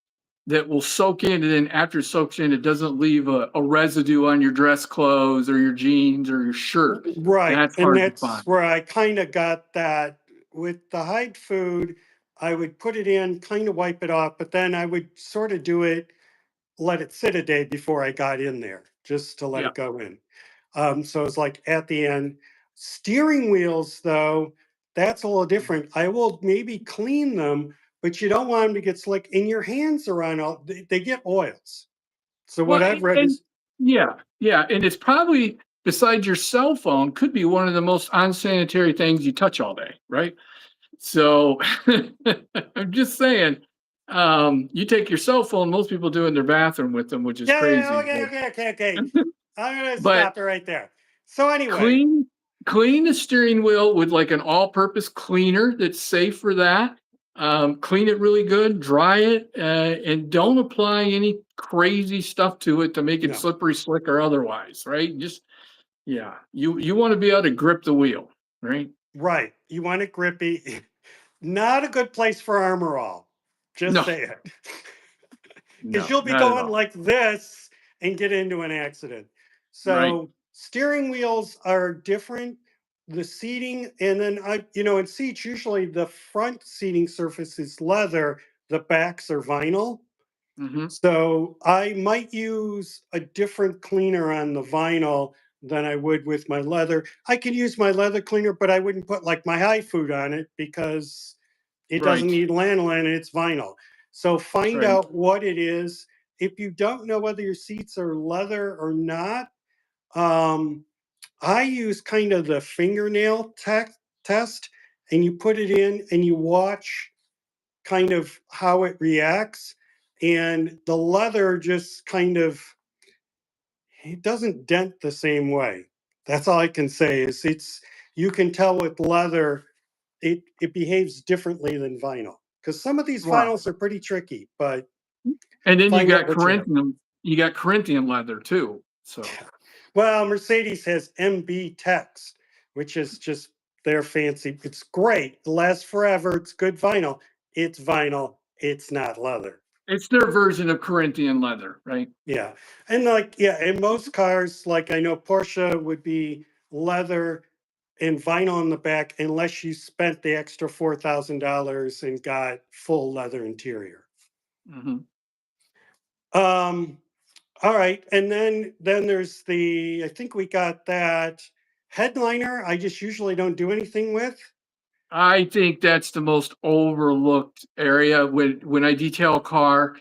that will soak in, and then after it soaks in, it doesn't leave a residue on your dress clothes or your jeans or your shirt. right. That's And hard to that's find. where I kind of got that with the hide food. I would put it in, kind of wipe it off, but then I would sort of do it, let it sit a day before I got in there, just to let Yeah. it go in. So it's like at the end. Steering wheels, though, that's a little different. I will maybe clean them, but you don't want them to get slick. And your hands are on all, they get oils. So Well, what I've read and is, yeah, yeah, and it's probably besides your cell phone could be one of the most unsanitary things you touch all day, right? So I'm just saying, you take your cell phone, most people do in their bathroom with them, which is yeah, crazy. okay, okay, okay, okay. I'm gonna But stop it right there. So anyway, clean clean the steering wheel with like an all-purpose cleaner that's safe for that. Clean it really good, dry it, and don't apply any crazy stuff to it to make it no, slippery, slick, or otherwise, right? Just yeah, you want to be able to grip the wheel, right? right. You want it grippy. Not a good place for armor all. Just No, say it. Because no, you'll be not at going all. like this and get into an accident. Right. So steering wheels are different. The seating, and then in seats, usually the front seating surface is leather, the backs are vinyl. Hmm. So I might use a different cleaner on the vinyl than I would with my leather. I can use my leather cleaner, but I wouldn't put like my high food on it because it doesn't Right. need lanolin and it's vinyl. So That's find right. out what it is. If you don't know whether your seats are leather or not, um, I use kind of the fingernail test, and you put it in and you watch kind of how it reacts. And the leather just kind of, it doesn't dent the same way. That's all I can say is you can tell with leather it behaves differently than vinyl because some of these Wow. vinyls are pretty tricky, but And then find out what you have. You got Corinthian leather too. So Well, Mercedes has MB Text, which is just their fancy. It's great. It lasts forever. It's good vinyl. It's vinyl. It's not leather. it's their version of Corinthian leather, right? Yeah. And in most cars, like I know Porsche would be leather and vinyl on the back unless you spent the extra $4,000 and got full leather interior. Hmm. Um, all right. And then there's I think we got that headliner. I just usually don't do anything with. I think that's the most overlooked area when I detail a car.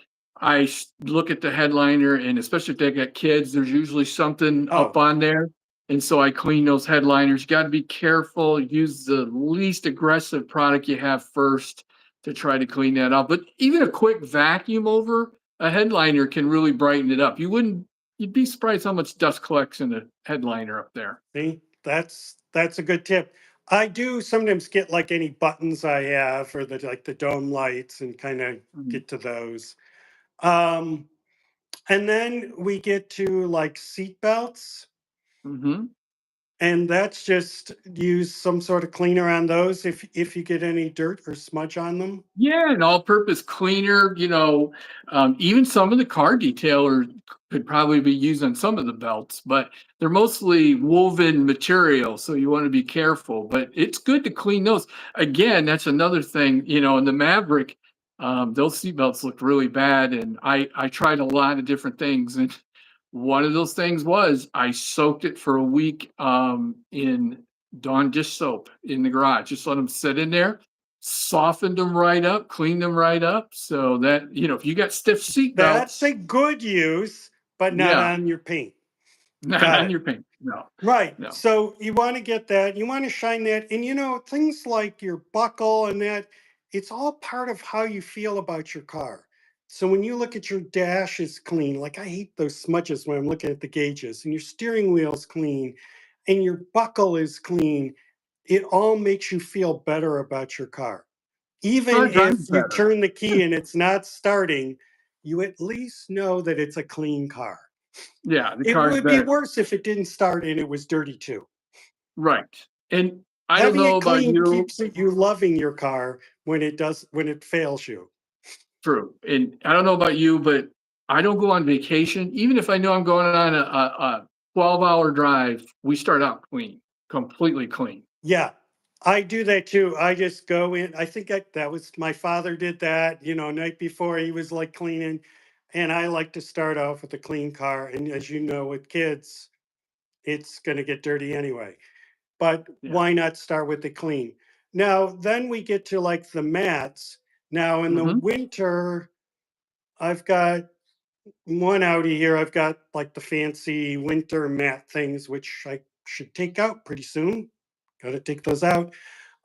Look at the headliner, and especially if they got kids, there's usually something up Oh, on there, and so I clean those headliners. You got to be careful. Use the least aggressive product you have first to try to clean that up. But even a quick vacuum over a headliner can really brighten it up. You'd be surprised how much dust collects in the headliner up there. see, that's a good tip. I do sometimes get like any buttons I have or the dome lights and kind of get to those. Um, and then we get to like seat belts, Mm-hmm. and that's just use some sort of cleaner on those if you get any dirt or smudge on them. Yeah, an all-purpose cleaner, even some of the car detailers could probably be used on some of the belts, but they're mostly woven material, so you want to be careful. But it's good to clean those. Again, that's another thing, in the Maverick, those seatbelts looked really bad, and I tried a lot of different things, and one of those things was I soaked it for a week in Dawn dish soap in the garage. Just let them sit in there, softened them right up, cleaned them right up. So that, if you got stiff seat That's a belts, good use, but not yeah, on your paint. not Got on it. your paint. No, Right. no. So you want to get that, you want to shine that. And things like your buckle and that, it's all part of how you feel about your car. So when you look at your dash is clean, like I hate those smudges when I'm looking at the gauges, and your steering wheel's clean and your buckle is clean, it all makes you feel better about your car. Even Car drives if you better. turn the key and it's not starting, you at least know that it's a clean car. Yeah, the It car's would be better. worse if it didn't start and it was dirty too. Right. And I don't Having know it about clean you, keeps you loving your car when it fails you. true. And I don't know about you, but I don't go on vacation. Even if I know I'm going on a 12-hour drive, we start out clean, completely clean. Yeah, I do that too. I just go in. I think that was my father did that, night before he was like cleaning. And I like to start off with a clean car. And as you know, with kids, it's going to get dirty anyway. But Yeah. why not start with the clean? Now, then we get to like the mats. Now, in the Mhm. winter, I've got one outie here. I've got like the fancy winter mat things, which I should take out pretty soon. Got to take those out.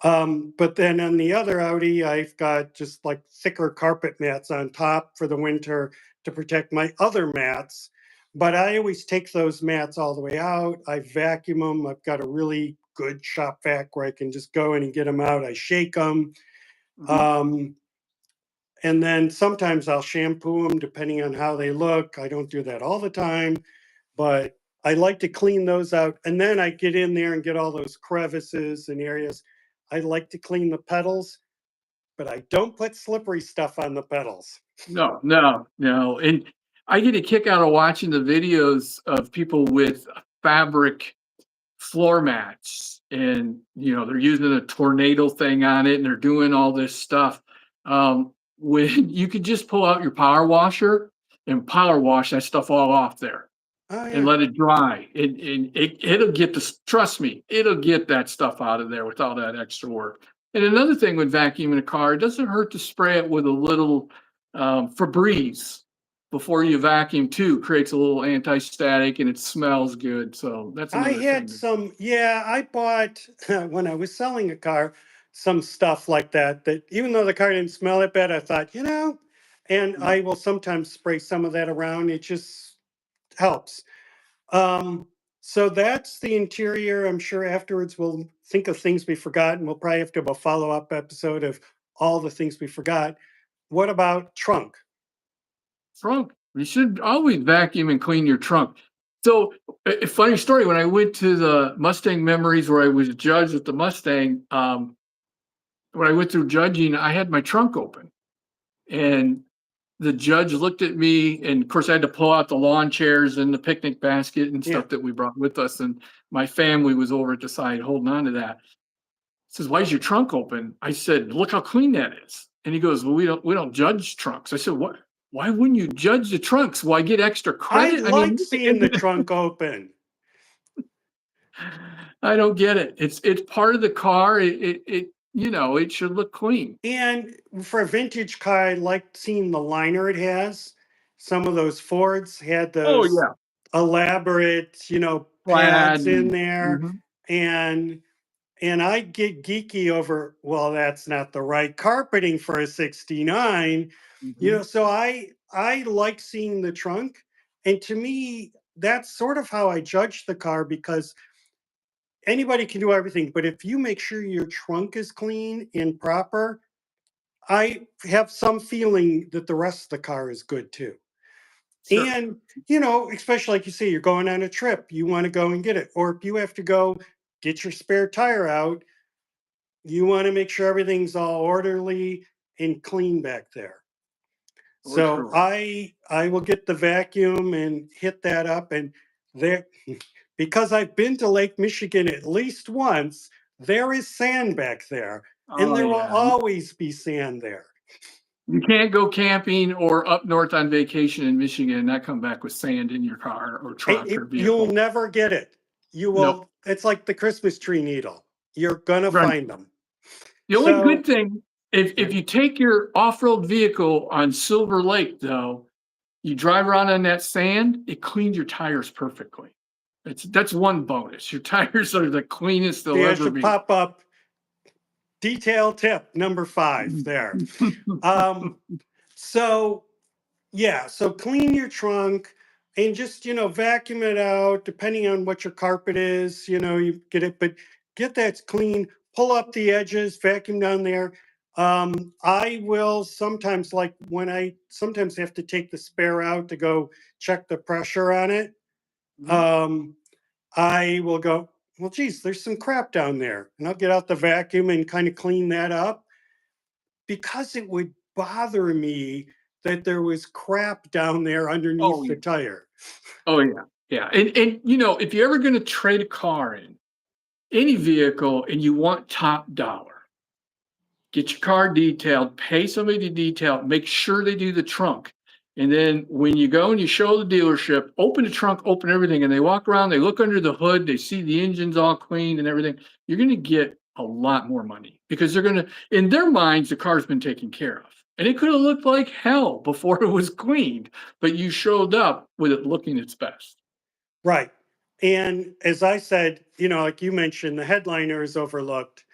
But then on the other outie, I've got just like thicker carpet mats on top for the winter to protect my other mats. But I always take those mats all the way out. I vacuum them. I've got a really good shop vac where I can just go in and get them out. I shake them. Mhm. Um, and then sometimes I'll shampoo them depending on how they look. I don't do that all the time, but I like to clean those out. And then I get in there and get all those crevices and areas. I like to clean the pedals, but I don't put slippery stuff on the pedals. No, no, no, and I get a kick out of watching the videos of people with fabric floor mats, and, they're using a tornado thing on it, and they're doing all this stuff, when you could just pull out your power washer and power wash that stuff all off there Oh and yeah. let it dry, and it'll get this, trust me, it'll get that stuff out of there with all that extra work. And another thing with vacuuming a car, it doesn't hurt to spray it with a little, Febreze before you vacuum too. Creates a little anti-static and it smells good, so that's I another had thing. some, yeah, I bought when I was selling a car, some stuff like that, that even though the car didn't smell that bad, I thought, and Mhm. I will sometimes spray some of that around. It just helps. Um, so that's the interior. I'm sure afterwards we'll think of things we forgot, and we'll probably have to have a follow-up episode of all the things we forgot. What about trunk? Trunk. You should always vacuum and clean your trunk. So, a funny story, when I went to the Mustang Memories where I was judged with the Mustang, when I went through judging, I had my trunk open, and the judge looked at me, and of course, I had to pull out the lawn chairs and the picnic basket and Yeah. stuff that we brought with us, and my family was over at the side holding on to that. Says, "Why is your trunk open?" I said, "Look how clean that is." And he goes, "Well, we don't judge trunks." I said, "What? Why wouldn't you judge the trunks? Why get extra I credit?" I like mean, seeing the trunk open. I don't get it. It's part of the car. It should look clean. And for a vintage car, I like seeing the liner it has. Some of those Fords had Oh those yeah, elaborate, plaid pads in and there. mhm, And I get geeky over, well, that's not the right carpeting for a 69. mhm. So I like seeing the trunk. And to me, that's sort of how I judge the car, because anybody can do everything. But if you make sure your trunk is clean and proper, I have some feeling that the rest of the car is good too. Sure. And, especially like you say, you're going on a trip, you want to go and get it. Or if you have to go get your spare tire out, you want to make sure everything's all orderly and clean back there. For So sure. I will get the vacuum and hit that up, and there, because I've been to Lake Michigan at least once, there is sand back there, and Oh there will yeah. always be sand there. You can't go camping or up north on vacation in Michigan and not come back with sand in your car or truck or You'll vehicle. never get it. You Nope. will. It's like the Christmas tree needle. You're gonna Right. find them. The only good So thing, if yeah, you take your off-road vehicle on Silver Lake, though, you drive around on that sand, it cleans your tires perfectly. That's one bonus. Your tires are the cleanest they'll see, I ever should be. pop up detail tip number 5 there. Um, so yeah, so clean your trunk and just, vacuum it out depending on what your carpet is, you get it, but get that clean, pull up the edges, vacuum down there. I will sometimes, like when I sometimes have to take the spare out to go check the pressure on it. Mhm. Um, I will go, well, geez, there's some crap down there. And I'll get out the vacuum and kind of clean that up, because it would bother me that there was crap down there Oh, underneath the yeah. tire. Oh, yeah. Yeah. And if you're ever going to trade a car in, any vehicle, and you want top dollar, get your car detailed, pay somebody to detail, make sure they do the trunk. And then when you go and you show the dealership, open the trunk, open everything, and they walk around, they look under the hood, they see the engine's all clean and everything. You're going to get a lot more money because they're gonna, in their minds, the car's been taken care of. And it could have looked like hell before it was cleaned, but you showed up with it looking its best. Right. And as I said, like you mentioned, the headliner is overlooked.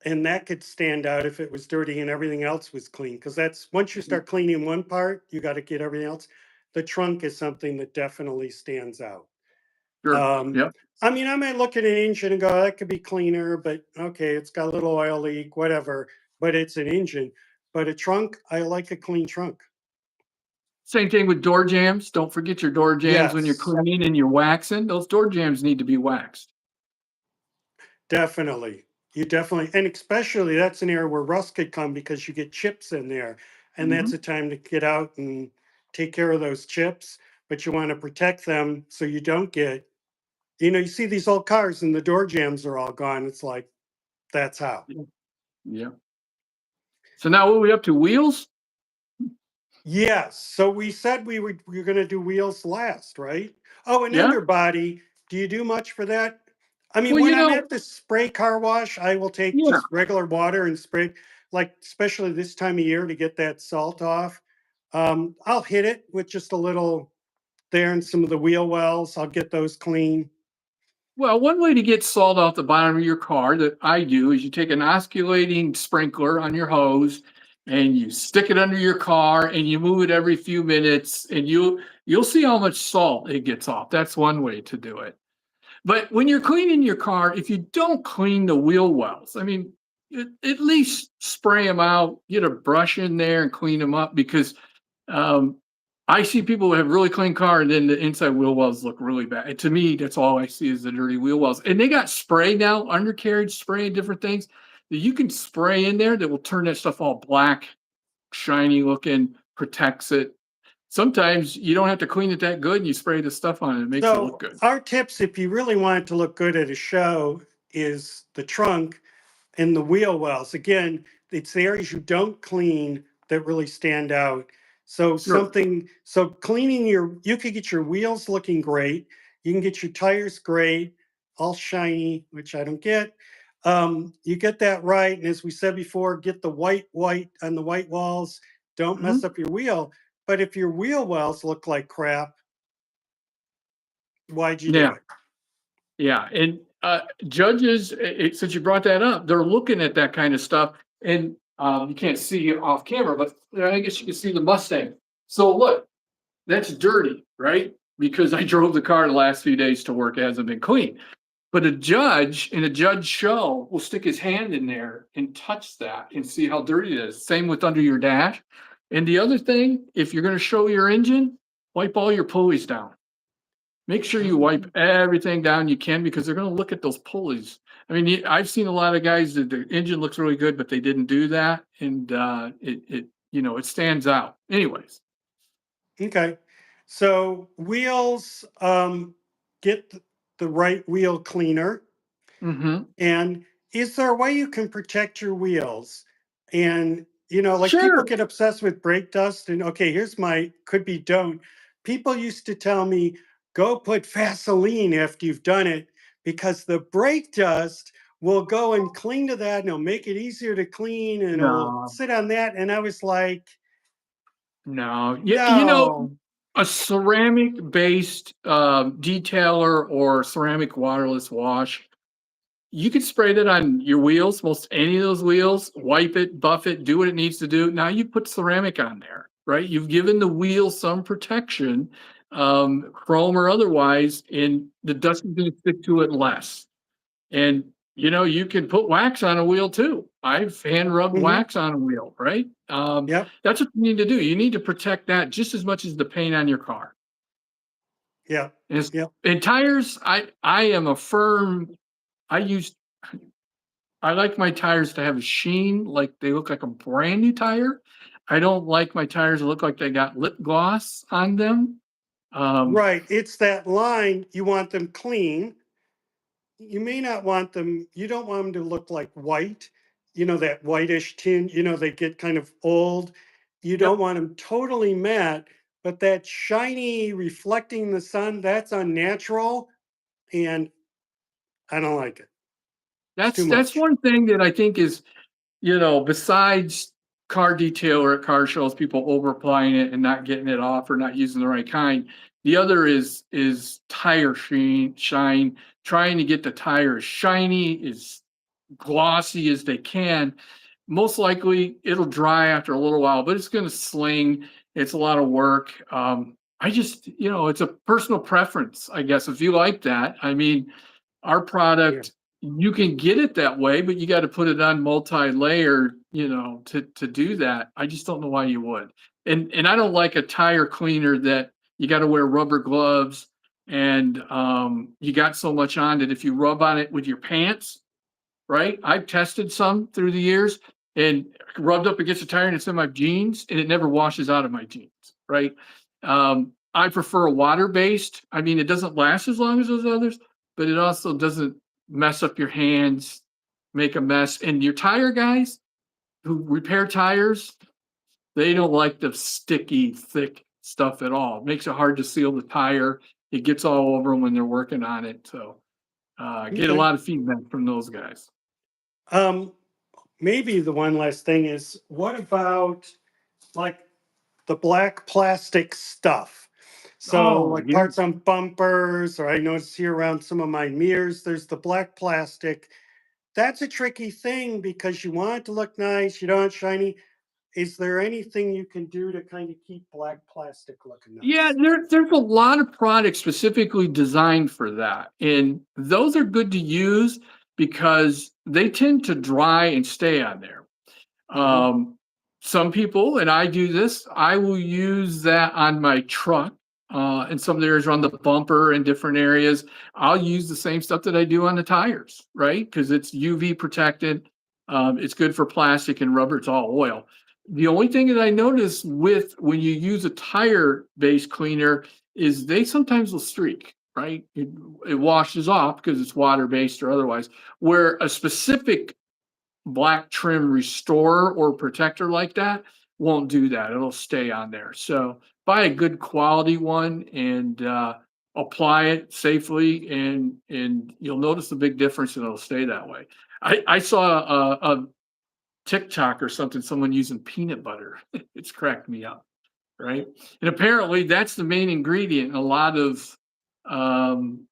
And that could stand out if it was dirty and everything else was clean. Because that's once you Mhm. start cleaning one part, you got to get everything else. The trunk is something that definitely stands out. Sure. Um, Yep. I mean, I might look at an engine and go, that could be cleaner, but okay, it's got a little oil leak, whatever, but it's an engine. But a trunk, I like a clean trunk. Same thing with door jams. Don't forget your door jams when you're Yes, cleaning and you're waxing. Those door jams need to be waxed. definitely. You definitely, and especially that's an area where rust could come because you get chips in there. And that's Mhm. a time to get out and take care of those chips. But you want to protect them so you don't get, you see these old cars and the door jams are all gone. It's like, that's how. Yeah. Yeah. So now what are we up to? Wheels? Yes. So we said we were going to do wheels last, right? Oh, and Yeah. underbody. Do you do much for that? I mean, Well, when I'm at the spray car wash, I will take yeah. just regular water and spray, like especially this time of year to get that salt off. I'll hit it with just a little there and some of the wheel wells. I'll get those clean. Well, one way to get salt off the bottom of your car that I do is you take an osculating sprinkler on your hose and you stick it under your car and you move it every few minutes and you'll see how much salt it gets off. That's one way to do it. But when you're cleaning your car, if you don't clean the wheel wells, I mean, at least spray them out, get a brush in there and clean them up because um, I see people who have really clean car and then the inside wheel wells look really bad. And to me, that's all I see is the dirty wheel wells. And they got spray now, undercarriage spray and different things that you can spray in there that will turn that stuff all black, shiny looking, protects it. Sometimes you don't have to clean it that good and you spray the stuff on it. It makes it look So good. our tips, if you really want it to look good at a show, is the trunk and the wheel wells. Again, it's the areas you don't clean that really stand out. So Sure. cleaning you could get your wheels looking great. You can get your tires great, all shiny, which I don't get. You get that right. And as we said before, get the white on the white walls. Don't mess Mhm. up your wheel. But if your wheel wells look like crap, why'd you do Yeah. it? Yeah, and, judges, since you brought that up, they're looking at that kind of stuff, and, you can't see it off camera, but I guess you can see the Mustang. So look, that's dirty, right? Because I drove the car the last few days to work, it hasn't been clean. But a judge in a judge show will stick his hand in there and touch that and see how dirty it is. Same with under your dash. And the other thing, if you're gonna show your engine, wipe all your pulleys down. Make sure you wipe Um, everything down you can because they're gonna look at those pulleys. I mean, I've seen a lot of guys that the engine looks really good, but they didn't do that, and it stands out. Anyways, Okay. So wheels, get the right wheel cleaner. hmm And is there a way you can protect your wheels? And, like people sure, get obsessed with brake dust. And okay, here's my could be don't. People used to tell me, go put Vaseline after you've done it because the brake dust will go and cling to that and it'll make it easier to clean and it'll no, sit on that. And I was like, no, no. a ceramic based detailer or ceramic waterless wash. You could spray that on your wheels, most any of those wheels, wipe it, buff it, do what it needs to do. Now you put ceramic on there, right? You've given the wheel some protection, chrome or otherwise, and the dust is going to stick to it less. And you can put wax on a wheel too. I've hand rubbed Hmm. wax on a wheel, right? Yep. That's what you need to do. You need to protect that just as much as the paint on your car. Yep. And, Yep. and tires, I am a firm. I use I like my tires to have a sheen, like they look like a brand new tire. I don't like my tires to look like they got lip gloss on them. Um, Right. It's that line. You want them clean. You may not want them, you don't want them to look like white, that whitish tint, they get kind of old. You don't yep. want them totally matte, but that shiny reflecting the sun, that's unnatural. And I don't like it. too That's much. one thing that I think is, besides car detail or at car shows, people over applying it and not getting it off or not using the right kind. The other is tire shine, trying to get the tire as shiny, as glossy as they can. Most likely it'll dry after a little while, but it's going to sling. It's a lot of work. I just, it's a personal preference, I guess. If you like that, I mean, our Yeah. product, you can get it that way, but you got to put it on multi-layer, to do that. I just don't know why you would. And I don't like a tire cleaner that you got to wear rubber gloves and you got so much on that if you rub on it with your pants, right? I've tested some through the years and rubbed up against the tire and it's in my jeans and it never washes out of my jeans, right? I prefer a water-based. I mean, it doesn't last as long as those others, but it also doesn't mess up your hands, make a mess. And your tire guys who repair tires, they don't like the sticky, thick stuff at all. It makes it hard to seal the tire. It gets all over them when they're working on it. So get a Okay. lot of feedback from those guys. Um, Maybe the one last thing is, what about like the black plastic stuff? So Oh, like yeah. parts on bumpers, or I notice here around some of my mirrors, there's the black plastic. That's a tricky thing because you want it to look nice, you don't want shiny. Is there anything you can do to kind of keep black plastic looking Yeah, nice? there's a lot of products specifically designed for that. And those are good to use because they tend to dry and stay on there. Hmm. Um, some people, and I do this, I will use that on my truck in some areas around the bumper and different areas. I'll use the same stuff that I do on the tires, right? Because it's UV protected. It's good for plastic and rubber. It's all oil. The only thing that I notice with when you use a tire-based cleaner is they sometimes will streak, right? It washes off because it's water-based or otherwise. Where a specific black trim restorer or protector like that won't do that. It'll stay on there. So buy a good quality one and apply it safely, and you'll notice the big difference, and it'll stay that way. I saw a TikTok or something, someone using peanut butter. It's cracked me up, right? And apparently that's the main ingredient in a lot of um,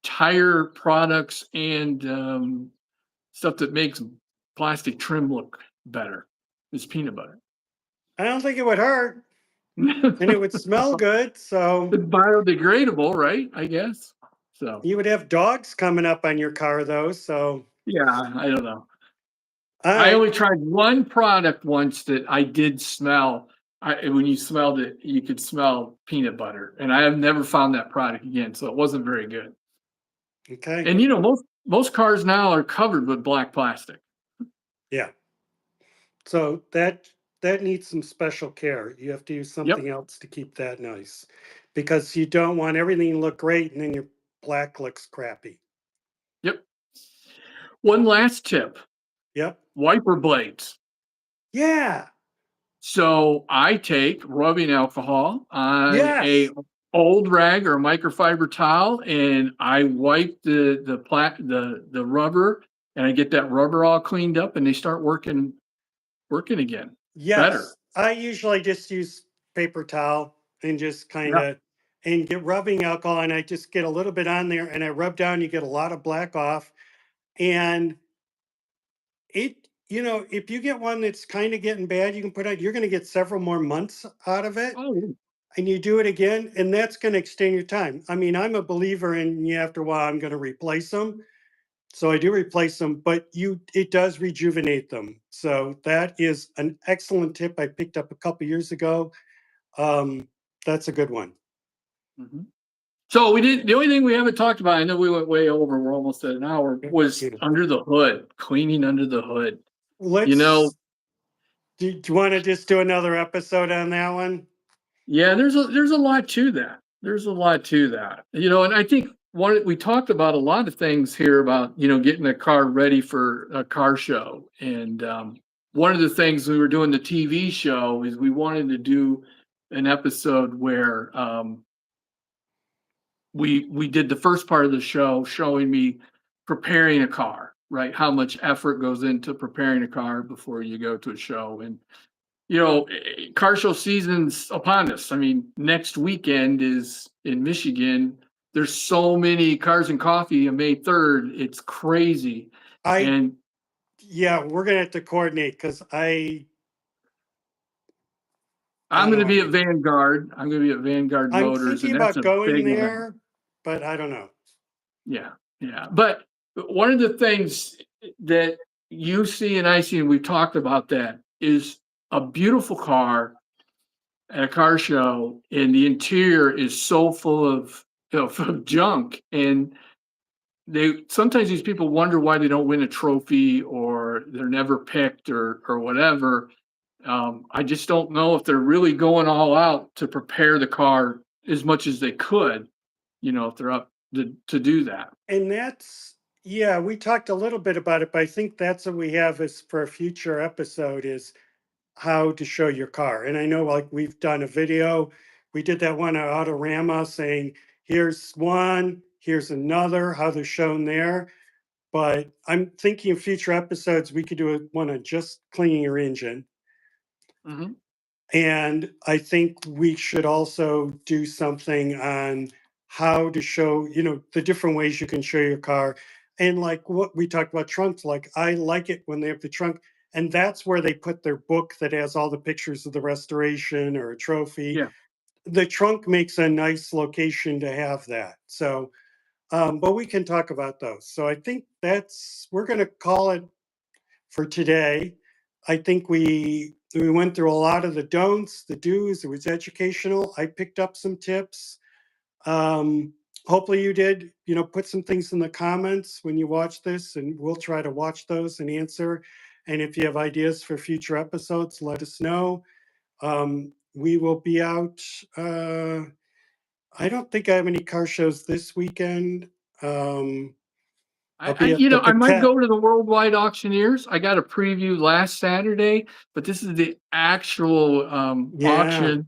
tire products and stuff that makes plastic trim look better is peanut butter. I don't think it would hurt and it would smell good. So It's biodegradable, right? I guess. So you would have dogs coming up on your car though. So, yeah, I don't know. all I right. only tried one product once that I did smell. When you smelled it, you could smell peanut butter, and I have never found that product again. So it wasn't very good. Okay. And most cars now are covered with black plastic. Yeah. So that needs some special care. You have to use Yep, something else to keep that nice because you don't want everything to look great and then your black looks crappy. yep. One last tip: Yep. wiper blades. Yeah. So I take rubbing alcohol on a Yes. old rag or a microfiber towel, and I wipe the rubber, and I get that rubber all cleaned up, and they start working again. Better. Yes. I usually just use paper towel and just kind Yeah. of and get rubbing alcohol and I just get a little bit on there and I rub down, you get a lot of black off. And if you get one that's kind of getting bad, you can put out, you're going to get several more months out of it. Oh, yeah. And you do it again, and that's going to extend your time. I mean, I'm a believer in after a while, I'm going to replace them. So I do replace them, but it does rejuvenate them. So that is an excellent tip I picked up a couple years ago. Um, that's a good one. Mhm. So we did the only thing we haven't talked about. I know we went way over. We're almost at an hour. Was Yeah. under the hood, cleaning under the hood. You know, Let's. Do you want to just do another episode on that one? Yeah, there's a lot to that. There's a lot to that. And I think we talked about a lot of things here about, getting a car ready for a car show. And one of the things we were doing the TV show is we wanted to do an episode where we did the first part of the show showing me preparing a car, right? How much effort goes into preparing a car before you go to a show. And, you know, car show season's upon us. I mean, next weekend is in Michigan. There's so many Cars and Coffee on May 3rd. It's crazy. I And Yeah, we're gonna have to coordinate because I I'm don't going to know. be at Vanguard. I'm going to be at Vanguard I'm Motors, thinking and that's about a going big event. there, but I don't know. Yeah, yeah. But one of the things that you see and I see, and we've talked about that, is a beautiful car at a car show, and the interior is so full of, of junk. And they sometimes these people wonder why they don't win a trophy or they're never picked or whatever. I just don't know if they're really going all out to prepare the car as much as they could, if they're up to do that. And yeah, we talked a little bit about it, but I think that's what we have as for a future episode is how to show your car. And I know like we've done a video, we did that one at Autorama saying, here's one, here's another, how they're shown there. But I'm thinking of future episodes, we could do one on just cleaning your engine. Mhm. And I think we should also do something on how to show, the different ways you can show your car. And like what we talked about trunks, like I like it when they have the trunk. And that's where they put their book that has all the pictures of the restoration or a trophy. Yeah. The trunk makes a nice location to have that. So, but we can talk about those. So I think we're going to call it for today. I think we went through a lot of the don'ts, the do's. It was educational. I picked up some tips. Um, Hopefully you did. Put some things in the comments when you watch this, and we'll try to watch those and answer. And if you have ideas for future episodes, let us know. We will be out. I don't think I have any car shows this weekend. Um, I'll I be at the I might Patek. go to the Worldwide Auctioneers. I got a preview last Saturday, but this is the actual Yeah, auction.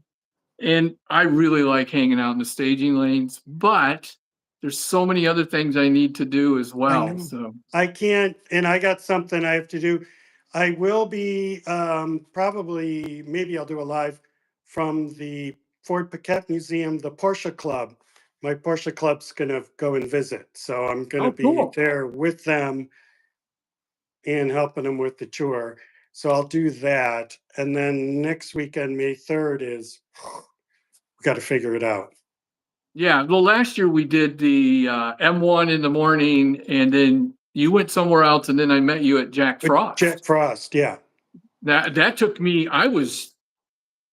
And I really like hanging out in the staging lanes, but there's so many other things I need to do as I well. know. So, I can't, and I got something I have to do. I will be probably, maybe I'll do a live from the Ford Paquette Museum, the Porsche Club. My Porsche Club's going to go and visit. So I'm going to oh, be cool. there with them and helping them with the tour. So I'll do that. And then next weekend, May 3rd, is we got to figure it out. Yeah. Well, last year we did the M1 in the morning, and then you went somewhere else, and then I met you at Jack But Jack Frost. Frost, yeah. That took me. I was,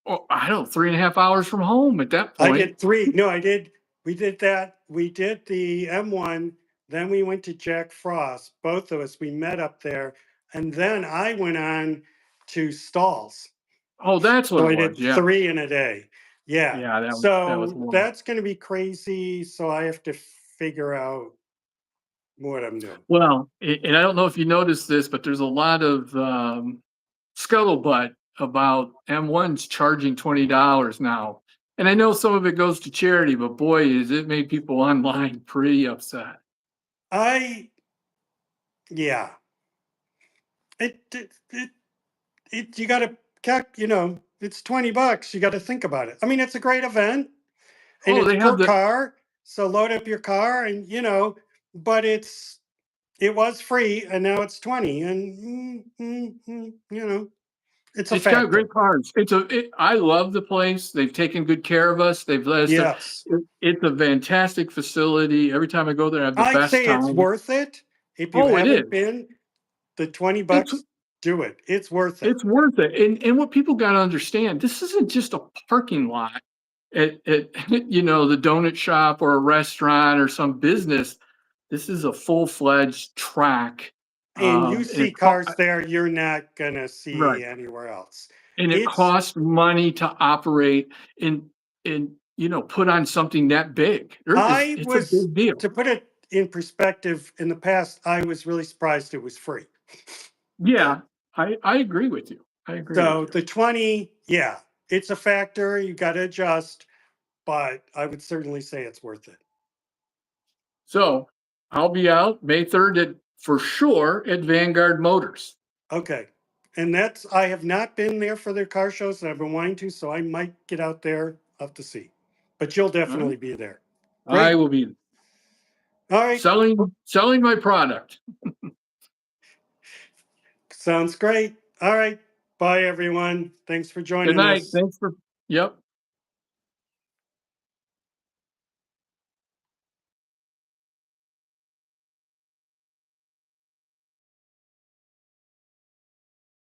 I don't know, 3.5 hours from home at that I point. did three. No, I did. We did that. We did the M1. Then we went to Jack Frost. Both of us, we met up there. And then I went on to Stalls. Oh, that's what So it I was. did Yeah. three in a day. Yeah. Yeah. That was So long. that's going to be crazy. So I have to figure out what I'm doing. Well, and I don't know if you noticed this, but there's a lot of scuttlebutt about M1's charging $20 now. And I know some of it goes to charity, but boy, is it made people online pretty upset. I, yeah. You got to, it's $20. You got to think about it. I mean, it's a great event. And Oh, it's they have per the car. So load up your car and but it was free and now it's 20 and it's a it's got factor. great cars. I love the place. They've taken good care of us. They've let us Yes. it's a fantastic facility. Every time I go there, I have the I best say it's time. worth it. If you Oh, it haven't is. been, the 20 It's bucks, do it. It's worth it. It's worth it. And what people got to understand, this isn't just a parking lot at the donut shop or a restaurant or some business. This is a full-fledged track. And you And see cars there you're not gonna right. see anywhere else. And it It's costs money to operate and put on something that big. I It's a was big deal. To put it in perspective, in the past, I was really surprised it was free. Yeah, I agree with you. I agree with So you. the 20, yeah, it's a factor. You got to adjust, but I would certainly say it's worth it. So I'll be out May 3rd at for sure at Vanguard Motors. Okay. And I have not been there for their car shows, and I've been wanting to, so I might get out there up to see. But you'll definitely be there. I Great. will be All right. selling my product. Sounds great. All right. Bye, everyone. Thanks for Good joining night. us. Thanks for, yep.